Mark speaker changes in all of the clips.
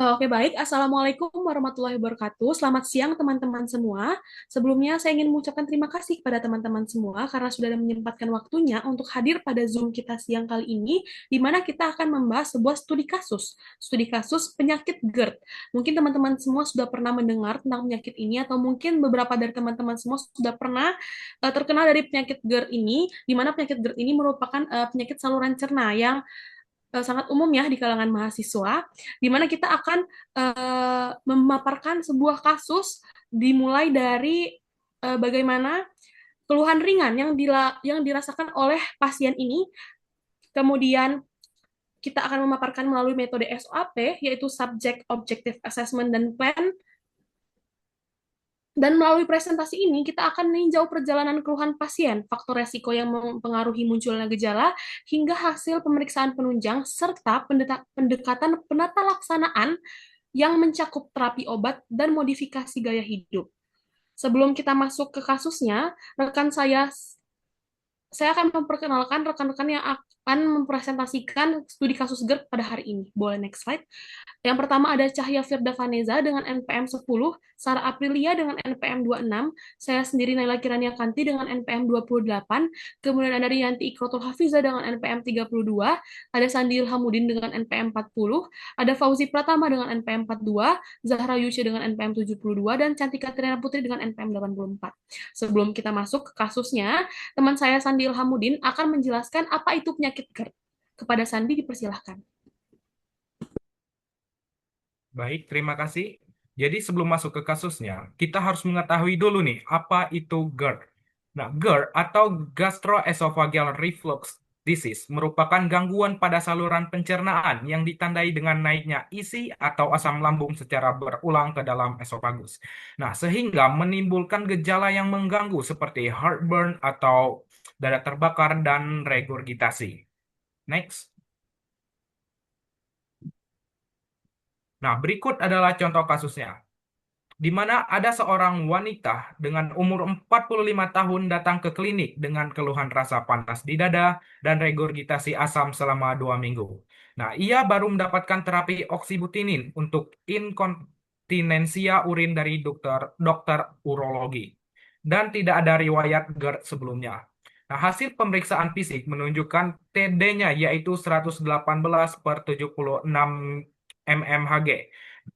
Speaker 1: Oke, baik. Assalamualaikum warahmatullahi wabarakatuh. Selamat siang, teman-teman semua. Sebelumnya, saya ingin mengucapkan terima kasih kepada teman-teman semua karena sudah menyempatkan waktunya untuk hadir pada Zoom kita siang kali ini, di mana kita akan membahas sebuah studi kasus penyakit GERD. Mungkin teman-teman semua sudah pernah mendengar tentang penyakit ini, atau mungkin beberapa dari teman-teman semua sudah pernah terkenal dari penyakit GERD ini, di mana penyakit GERD ini merupakan penyakit saluran cerna yang sangat umum ya di kalangan mahasiswa, di mana kita akan memaparkan sebuah kasus dimulai dari bagaimana keluhan ringan yang dirasakan oleh pasien ini, kemudian kita akan memaparkan melalui metode SOAP, yaitu Subject Objective Assessment dan Plan. Dan melalui presentasi ini, kita akan meninjau perjalanan keluhan pasien, faktor resiko yang mempengaruhi munculnya gejala, hingga hasil pemeriksaan penunjang, serta pendekatan penata laksanaan yang mencakup terapi obat dan modifikasi gaya hidup. Sebelum kita masuk ke kasusnya, rekan saya akan memperkenalkan rekan-rekan yang akan mempresentasikan studi kasus GERD pada hari ini. Boleh next slide. Yang pertama ada Cahya Firda Vaneza dengan NPM 10, Sarah Aprilia dengan NPM 26, saya sendiri Naila Kirania Kanti dengan NPM 28, kemudian ada Rianti Ikrotul Hafiza dengan NPM 32, ada Sandi Ilhamudin dengan NPM 40, ada Fauzi Pratama dengan NPM 42, Zahra Yusya dengan NPM 72, dan Cantika Triana Putri dengan NPM 84. Sebelum kita masuk ke kasusnya, teman saya Sandi Ilhamudin akan menjelaskan apa itu penyakit GERD. Kepada Sandi dipersilahkan.
Speaker 2: Baik, terima kasih. Jadi sebelum masuk ke kasusnya, kita harus mengetahui dulu nih, apa itu GERD. Nah, GERD atau Gastroesophageal Reflux Disease merupakan gangguan pada saluran pencernaan yang ditandai dengan naiknya isi atau asam lambung secara berulang ke dalam esofagus. Nah, sehingga menimbulkan gejala yang mengganggu seperti heartburn atau dada terbakar dan regurgitasi. Next. Nah, berikut adalah contoh kasusnya, di mana ada seorang wanita dengan umur 45 tahun datang ke klinik dengan keluhan rasa panas di dada dan regurgitasi asam selama 2 minggu. Nah, ia baru mendapatkan terapi oksibutinin untuk inkontinensia urin dari dokter urologi dan tidak ada riwayat GERD sebelumnya. Nah, hasil pemeriksaan fisik menunjukkan TD-nya yaitu 118 per 76 mmHg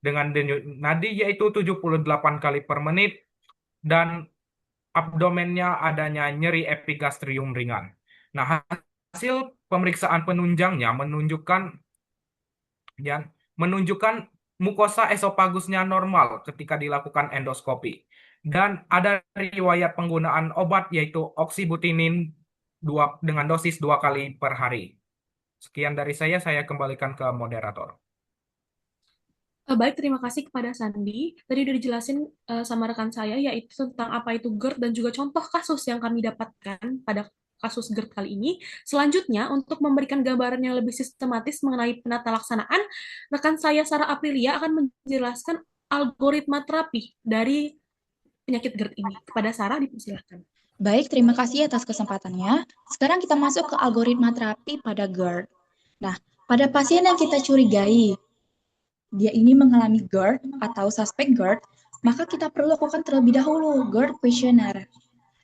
Speaker 2: dengan denyut nadi yaitu 78 kali per menit dan abdomennya adanya nyeri epigastrium ringan. Nah, hasil pemeriksaan penunjangnya ya, menunjukkan mukosa esopagusnya normal ketika dilakukan endoskopi dan ada riwayat penggunaan obat yaitu oksibutinin dengan dosis 2 kali per hari. Sekian dari saya kembalikan ke moderator.
Speaker 1: Baik, terima kasih kepada Sandi. Tadi udah dijelasin sama rekan saya, yaitu tentang apa itu GERD dan juga contoh kasus yang kami dapatkan pada kasus GERD kali ini. Selanjutnya, untuk memberikan gambaran yang lebih sistematis mengenai penata laksanaan, rekan saya Sarah Aprilia akan menjelaskan algoritma terapi dari penyakit GERD ini. Kepada Sarah, dipersilakan.
Speaker 3: Baik, terima kasih atas kesempatannya. Sekarang kita masuk ke algoritma terapi pada GERD. Nah, pada pasien yang kita curigai, dia ini mengalami GERD atau suspek GERD, maka kita perlu lakukan terlebih dahulu GERD questionnaire.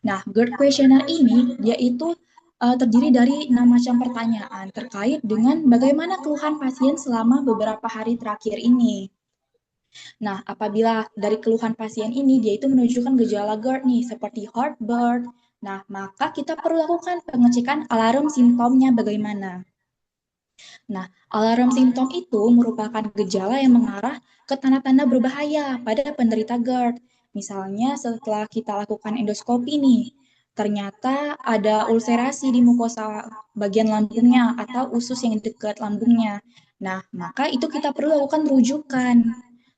Speaker 3: Nah, GERD questionnaire ini dia itu terdiri dari 6 macam pertanyaan terkait dengan bagaimana keluhan pasien selama beberapa hari terakhir ini. Nah, apabila dari keluhan pasien ini dia itu menunjukkan gejala GERD nih seperti heartburn, nah maka kita perlu lakukan pengecekan alarm simptomnya bagaimana. Nah, alarm simptom itu merupakan gejala yang mengarah ke tanda-tanda berbahaya pada penderita GERD. Misalnya setelah kita lakukan endoskopi nih, ternyata ada ulcerasi di mukosa bagian lambungnya atau usus yang dekat lambungnya. Nah, maka itu kita perlu lakukan rujukan.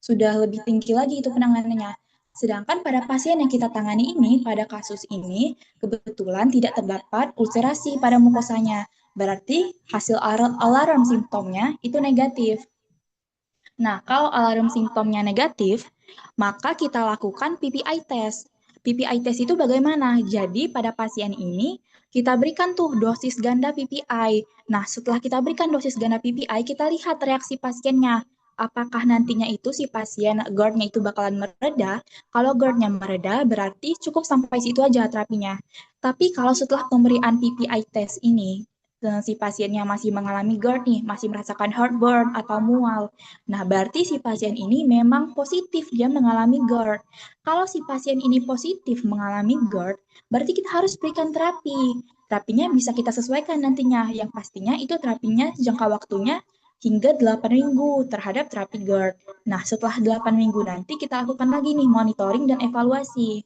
Speaker 3: Sudah lebih tinggi lagi itu penanganannya. Sedangkan pada pasien yang kita tangani ini, pada kasus ini, kebetulan tidak terdapat ulcerasi pada mukosanya. Berarti hasil alarm simptomnya itu negatif. Nah, kalau alarm simptomnya negatif, maka kita lakukan PPI test. PPI test itu bagaimana? Jadi pada pasien ini kita berikan tuh dosis ganda PPI. Nah, setelah kita berikan dosis ganda PPI, kita lihat reaksi pasiennya. Apakah nantinya itu si pasien GERD-nya itu bakalan mereda? Kalau GERD-nya mereda, berarti cukup sampai situ aja terapinya. Tapi kalau setelah pemberian PPI test ini, si pasiennya masih mengalami GERD nih, masih merasakan heartburn atau mual. Nah, berarti si pasien ini memang positif dia mengalami GERD. Kalau si pasien ini positif mengalami GERD, berarti kita harus berikan terapi. Terapinya bisa kita sesuaikan nantinya. Yang pastinya itu terapinya jangka waktunya hingga 8 minggu terhadap terapi GERD. Nah, setelah 8 minggu nanti kita lakukan lagi nih monitoring dan evaluasi.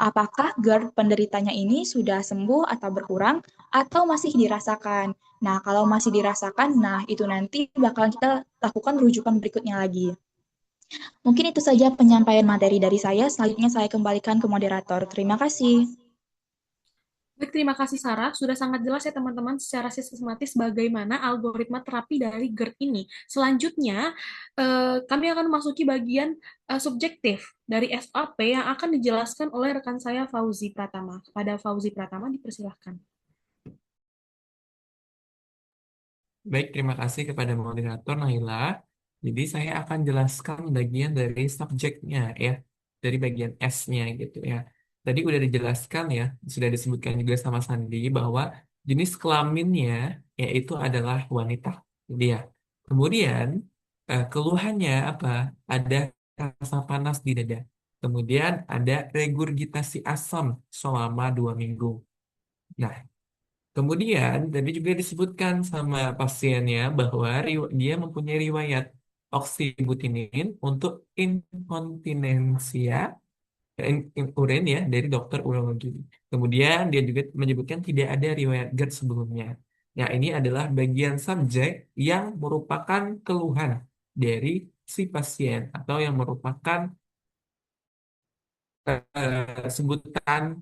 Speaker 3: Apakah GERD penderitanya ini sudah sembuh atau berkurang atau masih dirasakan? Nah, kalau masih dirasakan, nah itu nanti bakalan kita lakukan rujukan berikutnya lagi. Mungkin itu saja penyampaian materi dari saya. Selanjutnya saya kembalikan ke moderator. Terima kasih.
Speaker 1: Baik, terima kasih Sarah. Sudah sangat jelas ya teman-teman secara sistematis bagaimana algoritma terapi dari GERD ini. Selanjutnya, kami akan memasuki bagian subjektif dari SAP yang akan dijelaskan oleh rekan saya Fauzi Pratama. Kepada Fauzi Pratama dipersilahkan.
Speaker 4: Baik, terima kasih kepada moderator Naila. Jadi saya akan jelaskan bagian dari subjeknya ya, dari bagian S-nya gitu ya. Tadi udah dijelaskan ya, sudah disebutkan juga sama Sandi bahwa jenis kelaminnya yaitu adalah wanita. Jadi ya. Kemudian keluhannya apa? Ada rasa panas di dada. Kemudian ada regurgitasi asam selama 2 minggu. Nah, kemudian tadi juga disebutkan sama pasiennya bahwa dia mempunyai riwayat oksibutinin untuk inkontinensia urin ya dari dokter urologi. Kemudian dia juga menyebutkan tidak ada riwayat GERD sebelumnya. Nah, ini adalah bagian subjek yang merupakan keluhan dari si pasien atau yang merupakan sebutan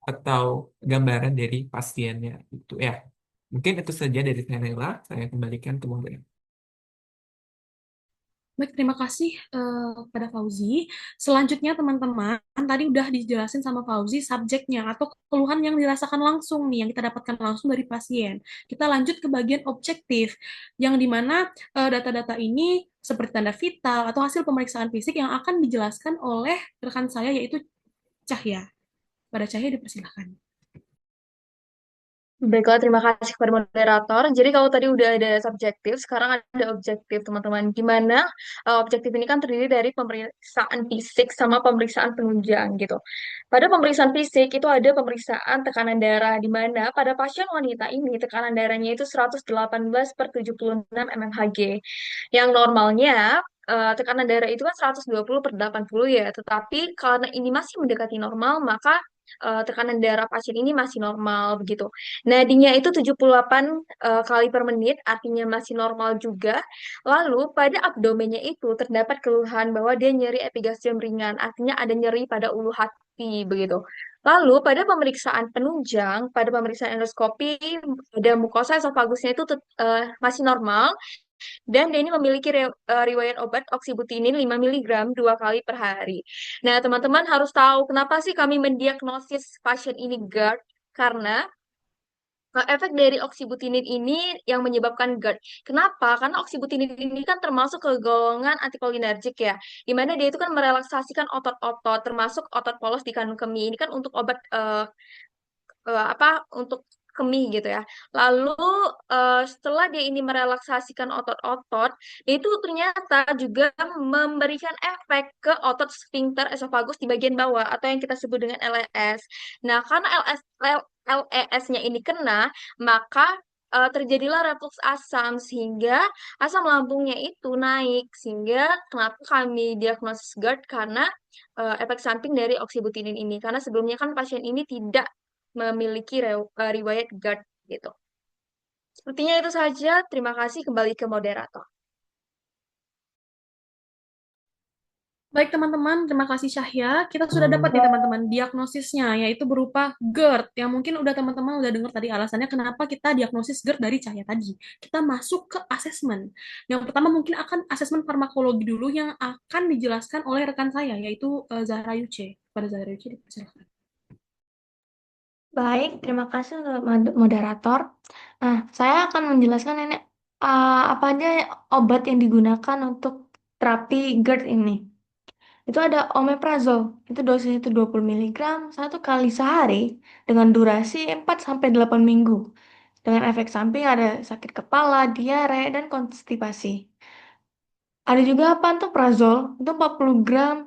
Speaker 4: atau gambaran dari pasiennya itu ya. Mungkin itu saja dari saya Nela. Saya kembalikan ke moderator.
Speaker 1: Baik, terima kasih kepada Fauzi. Selanjutnya teman-teman, tadi udah dijelasin sama Fauzi subjeknya atau keluhan yang dirasakan langsung nih, yang kita dapatkan langsung dari pasien. Kita lanjut ke bagian objektif, yang dimana data-data ini seperti tanda vital atau hasil pemeriksaan fisik yang akan dijelaskan oleh rekan saya yaitu Cahya. Pada Cahya dipersilahkan.
Speaker 5: Baiklah, terima kasih kepada moderator. Jadi kalau tadi udah ada subjektif, sekarang ada objektif, teman-teman. Di mana objektif ini kan terdiri dari pemeriksaan fisik sama pemeriksaan penunjang gitu. Pada pemeriksaan fisik itu ada pemeriksaan tekanan darah, di mana pada pasien wanita ini tekanan darahnya itu 118/76 mmHg. Yang normalnya tekanan darah itu kan 120/80 ya, tetapi karena ini masih mendekati normal, maka tekanan darah pasien ini masih normal begitu. Nadinya itu 78 kali per menit, artinya masih normal juga. Lalu pada abdomennya itu terdapat keluhan bahwa dia nyeri epigastrium ringan, artinya ada nyeri pada ulu hati begitu. Lalu pada pemeriksaan penunjang, pada pemeriksaan endoskopi, pada mukosa esofagusnya itu masih normal. Dan dia ini memiliki riwayat obat oksibutinin 5 miligram 2 kali per hari. Nah, teman-teman harus tahu kenapa sih kami mendiagnosis pasien ini GERD? Karena efek dari oksibutinin ini yang menyebabkan GERD. Kenapa? Karena oksibutinin ini kan termasuk ke golongan antikolinergik ya, di mana dia itu kan merelaksasikan otot-otot, termasuk otot polos di kandung kemih. Ini kan untuk obat untuk kemih gitu ya. Lalu setelah dia ini merelaksasikan otot-otot, dia itu ternyata juga memberikan efek ke otot sphincter esofagus di bagian bawah atau yang kita sebut dengan LES. Nah, karena LES-nya ini kena, maka terjadilah reflux asam sehingga asam lambungnya itu naik sehingga kenapa kami diagnosis GERD karena efek samping dari oksibutinin ini karena sebelumnya kan pasien ini tidak memiliki riwayat GERD gitu. Sepertinya itu saja. Terima kasih kembali ke moderator.
Speaker 1: Baik teman-teman, terima kasih Syahya. Kita sudah dapat nih teman-teman diagnosisnya, yaitu berupa GERD, yang mungkin udah teman-teman udah dengar tadi alasannya kenapa kita diagnosis GERD dari Cahya tadi. Kita masuk ke asesmen. Yang pertama mungkin akan asesmen farmakologi dulu yang akan dijelaskan oleh rekan saya, yaitu Zahra Yuce. Pada Zahra Yuce, dipersilakan.
Speaker 6: Baik, terima kasih untuk moderator. Nah, saya akan menjelaskan ini apa aja obat yang digunakan untuk terapi GERD ini. Itu ada omeprazole, itu dosisnya itu 20 miligram 1 kali sehari dengan durasi 4 sampai 8 minggu. Dengan efek samping ada sakit kepala, diare, dan konstipasi. Ada juga pantoprazol, itu 40 gram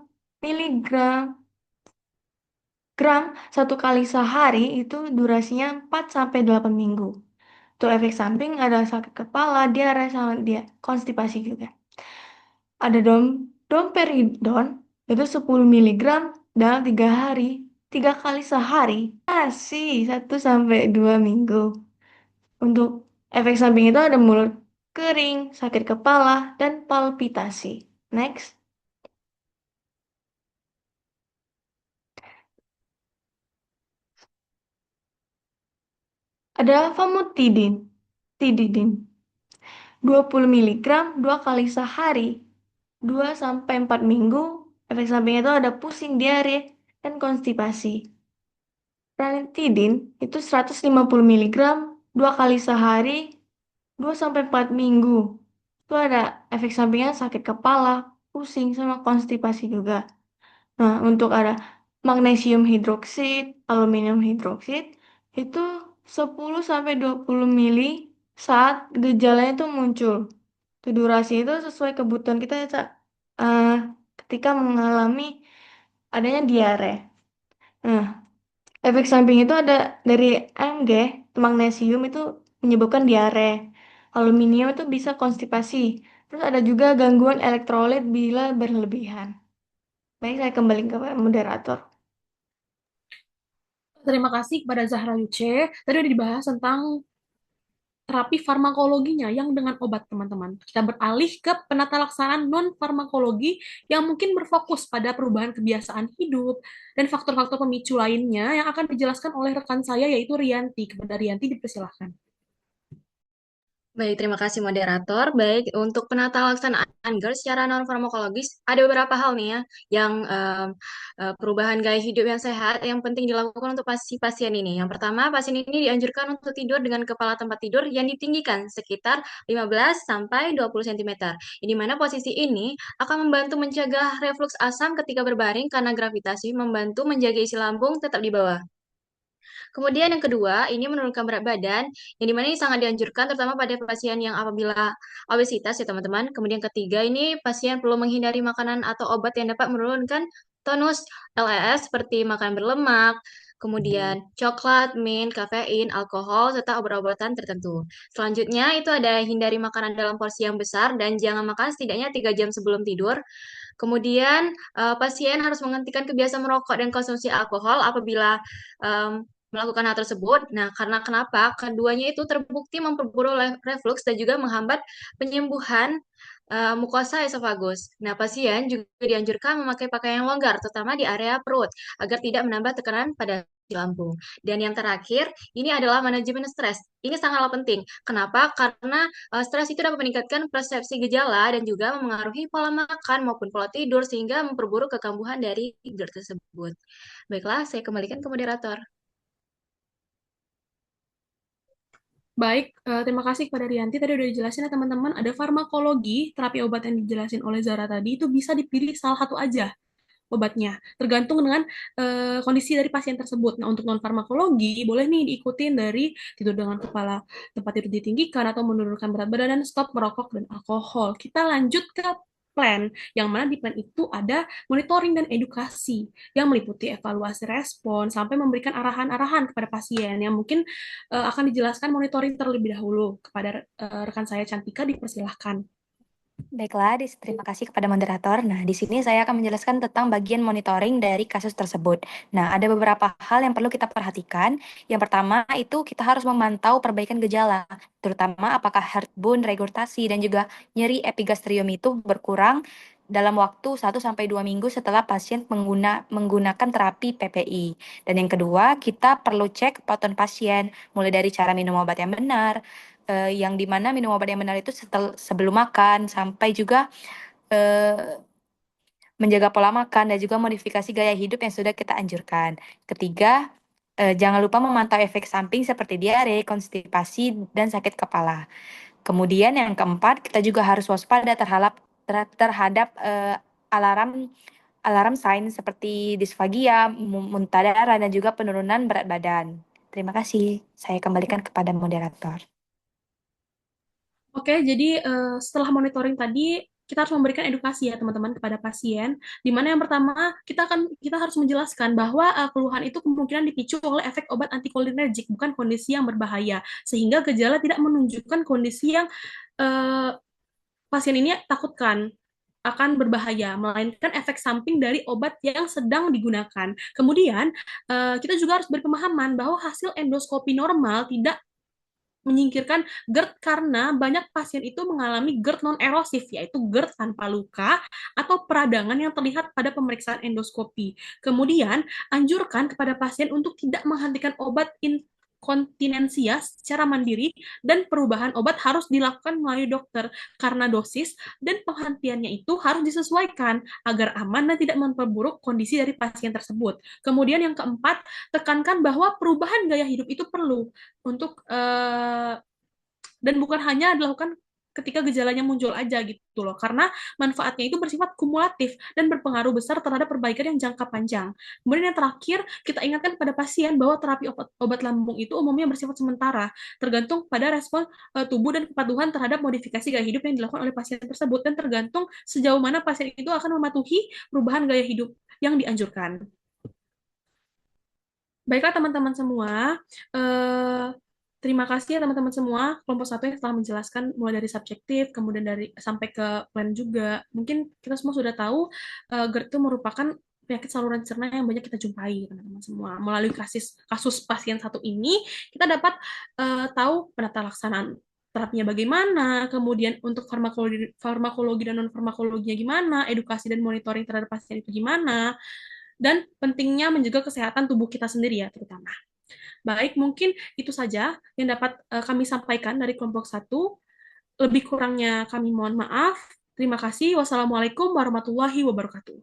Speaker 6: 1 kali sehari, itu durasinya 4 sampai 8 minggu. Untuk efek samping ada sakit kepala, diare, sama dia konstipasi juga. Ada domperidon, itu 10 miligram dalam 3 hari, 3 kali sehari, masih 1 sampai 2 minggu. Untuk efek samping itu ada mulut kering, sakit kepala, dan palpitasi. Next. Ada tididin, 20 miligram 2 kali sehari, 2 sampai 4 minggu. Efek sampingnya itu ada pusing, diare, dan konstipasi. Ranitidin itu 150 miligram 2 kali sehari, 2 sampai 4 minggu. Itu ada efek sampingnya sakit kepala, pusing, sama konstipasi juga. Nah, untuk ada magnesium hidroksid, aluminium hidroksid, itu 10 sampai 20 mili saat gejalanya itu muncul. Itu durasi itu sesuai kebutuhan kita ya, Cak. Eh, ketika mengalami adanya diare. Nah, efek samping itu ada dari Mg, magnesium itu menyebabkan diare. Aluminium itu bisa konstipasi. Terus ada juga gangguan elektrolit bila berlebihan. Baik, saya kembali ke moderator.
Speaker 1: Terima kasih kepada Zahra Yuce. Tadi udah dibahas tentang terapi farmakologinya yang dengan obat, teman-teman. Kita beralih ke penata laksanaan non-farmakologi yang mungkin berfokus pada perubahan kebiasaan hidup dan faktor-faktor pemicu lainnya yang akan dijelaskan oleh rekan saya, yaitu Rianti. Kepada Rianti, dipersilahkan.
Speaker 7: Baik, terima kasih moderator. Baik, untuk penata laksanaan GERD secara non-farmakologis, ada beberapa hal nih ya, yang perubahan gaya hidup yang sehat yang penting dilakukan untuk pasien ini. Yang pertama, pasien ini dianjurkan untuk tidur dengan kepala tempat tidur yang ditinggikan sekitar 15 sampai 20 cm. Di mana posisi ini akan membantu mencegah refluks asam ketika berbaring karena gravitasi membantu menjaga isi lambung tetap di bawah. Kemudian yang kedua, ini menurunkan berat badan, yang dimana ini sangat dianjurkan terutama pada pasien yang apabila obesitas ya teman-teman. Kemudian ketiga, ini pasien perlu menghindari makanan atau obat yang dapat menurunkan tonus LES seperti makan berlemak, kemudian coklat, mint, kafein, alkohol, serta obat-obatan tertentu. Selanjutnya, itu ada hindari makanan dalam porsi yang besar dan jangan makan setidaknya 3 jam sebelum tidur. Kemudian, pasien harus menghentikan kebiasaan merokok dan konsumsi alkohol apabila melakukan hal tersebut. Nah, karena kenapa? Keduanya itu terbukti memperburuk refluks dan juga menghambat penyembuhan mukosa esofagus. Nah, pasien juga dianjurkan memakai pakaian yang longgar, terutama di area perut, agar tidak menambah tekanan pada lambung. Dan yang terakhir, ini adalah manajemen stres. Ini sangatlah penting. Kenapa? Karena stres itu dapat meningkatkan persepsi gejala dan juga memengaruhi pola makan maupun pola tidur sehingga memperburuk kekambuhan dari GERD tersebut. Baiklah, saya kembalikan ke moderator.
Speaker 1: Baik, terima kasih kepada Rianti. Tadi udah dijelasin ya teman-teman, ada farmakologi, terapi obat yang dijelasin oleh Zara tadi, itu bisa dipilih salah satu aja obatnya, tergantung dengan kondisi dari pasien tersebut. Nah, untuk non-farmakologi, boleh nih diikutin dari tidur dengan kepala tempat tidur ditinggikan atau menurunkan berat badan dan stop merokok dan alkohol. Kita lanjut ke plan, yang mana di plan itu ada monitoring dan edukasi yang meliputi evaluasi respon sampai memberikan arahan-arahan kepada pasien yang mungkin akan dijelaskan monitoring terlebih dahulu. Kepada rekan saya Cantika, dipersilahkan.
Speaker 6: Baiklah, terima kasih kepada moderator. Nah, di sini saya akan menjelaskan tentang bagian monitoring dari kasus tersebut. Nah, ada beberapa hal yang perlu kita perhatikan. Yang pertama itu kita harus memantau perbaikan gejala, terutama apakah heartburn, regurgitasi, dan juga nyeri epigastrium itu berkurang dalam waktu 1 sampai 2 minggu setelah pasien menggunakan terapi PPI. Dan yang kedua, kita perlu cek kepatuhan pasien, mulai dari cara minum obat yang benar, yang dimana minum obat yang benar itu sebelum makan, sampai juga menjaga pola makan dan juga modifikasi gaya hidup yang sudah kita anjurkan. Ketiga, jangan lupa memantau efek samping seperti diare, konstipasi, dan sakit kepala. Kemudian yang keempat, kita juga harus waspada
Speaker 8: terhadap alarm alarm sign seperti disfagia, muntah darah, dan juga penurunan berat badan. Terima kasih. Saya kembalikan kepada moderator.
Speaker 1: Oke, jadi setelah monitoring tadi kita harus memberikan edukasi ya teman-teman kepada pasien. Di mana yang pertama kita harus menjelaskan bahwa keluhan itu kemungkinan dipicu oleh efek obat antikolinergik, bukan kondisi yang berbahaya, sehingga gejala tidak menunjukkan kondisi yang eh, pasien ini takutkan akan berbahaya, melainkan efek samping dari obat yang sedang digunakan. Kemudian, kita juga harus berpemahaman bahwa hasil endoskopi normal tidak menyingkirkan GERD karena banyak pasien itu mengalami GERD non-erosif, yaitu GERD tanpa luka atau peradangan yang terlihat pada pemeriksaan endoskopi. Kemudian, anjurkan kepada pasien untuk tidak menghentikan obat inkontinensia secara mandiri dan perubahan obat harus dilakukan melalui dokter karena dosis dan penghentiannya itu harus disesuaikan agar aman dan tidak memperburuk kondisi dari pasien tersebut. Kemudian yang keempat, tekankan bahwa perubahan gaya hidup itu perlu untuk dan bukan hanya dilakukan ketika gejalanya muncul aja gitu loh, karena manfaatnya itu bersifat kumulatif dan berpengaruh besar terhadap perbaikan yang jangka panjang. Kemudian yang terakhir, kita ingatkan pada pasien bahwa terapi obat lambung itu umumnya bersifat sementara, tergantung pada respon tubuh dan kepatuhan terhadap modifikasi gaya hidup yang dilakukan oleh pasien tersebut, dan tergantung sejauh mana pasien itu akan mematuhi perubahan gaya hidup yang dianjurkan. Baiklah teman-teman semua, terima kasih ya teman-teman semua, kelompok satu yang telah menjelaskan mulai dari subjektif, kemudian sampai ke plan juga. Mungkin kita semua sudah tahu GERD itu merupakan penyakit saluran cerna yang banyak kita jumpai, teman-teman semua. Melalui kasus pasien satu ini, kita dapat tahu penata laksanaan terapinya bagaimana, kemudian untuk farmakologi dan non-farmakologinya gimana, edukasi dan monitoring terhadap pasien itu gimana, dan pentingnya menjaga kesehatan tubuh kita sendiri ya terutama. Baik, mungkin itu saja yang dapat kami sampaikan dari kelompok satu. Lebih kurangnya kami mohon maaf. Terima kasih. Wassalamualaikum warahmatullahi wabarakatuh.